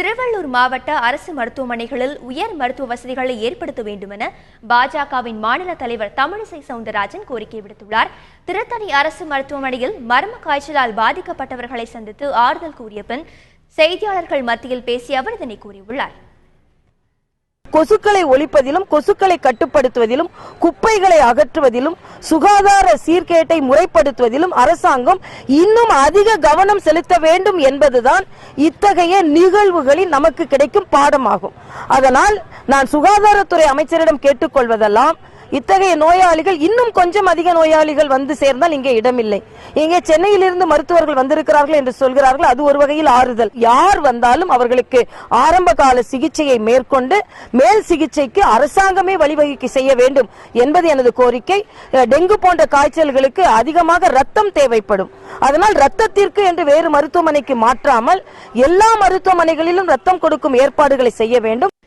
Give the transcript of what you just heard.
திருவள்ளூர் மாவட்ட அரசு மருத்துவமனைகளில் உயர் மருத்துவ வசதிகளை ஏற்படுத்த வேண்டும் என பாஜகவின் மாநில தலைவர் தமிழிசை சவுந்தரராஜன் கோரிக்கை விடுத்துள்ளார். திருத்தணி அரசு மருத்துவமனையில் மர்ம காய்ச்சலால் பாதிக்கப்பட்டவர்களை சந்தித்து ஆறுதல் கூறிய பின் செய்தியாளர்கள் மத்தியில் பேசிய அவர் இதனை கூறியுள்ளார். கொசுக்களை ஒழிப்பதிலும் கொசுக்களை கட்டுப்படுத்துவதிலும் குப்பைகளை அகற்றுவதிலும் சுகாதார சீர்கேட்டை முறைப்படுத்துவதிலும் அரசாங்கம் இன்னும் அதிக கவனம் செலுத்த வேண்டும் என்பதுதான் இத்தகைய நிகழ்வுகளில் நமக்கு கிடைக்கும் பாடமாகும். அதனால் நான் சுகாதாரத்துறை அமைச்சரிடம் கேட்டுக்கொள்வதெல்லாம் இத்தகைய நோயாளிகள் இன்னும் கொஞ்சம் அதிக நோயாளிகள் வந்து சேர்ந்தால் இங்கே இடமில்லை. இங்கே சென்னையிலிருந்து மருத்துவர்கள் வந்திருக்கிறார்கள் என்று சொல்கிறார்கள், அது ஒரு வகையில் ஆறுதல். யார் வந்தாலும் அவர்களுக்கு ஆரம்ப கால சிகிச்சையை மேற்கொண்டு மேல் சிகிச்சைக்கு அரசாங்கமே வழிவகை செய்ய வேண்டும் என்பது எனது கோரிக்கை. டெங்கு போன்ற காய்ச்சல்களுக்கு அதிகமாக ரத்தம் தேவைப்படும். அதனால் ரத்தத்திற்கு என்று வேறு மருத்துவமனைக்கு மாற்றாமல் எல்லா மருத்துவமனைகளிலும் ரத்தம் கொடுக்கும் ஏற்பாடுகளை செய்ய வேண்டும்.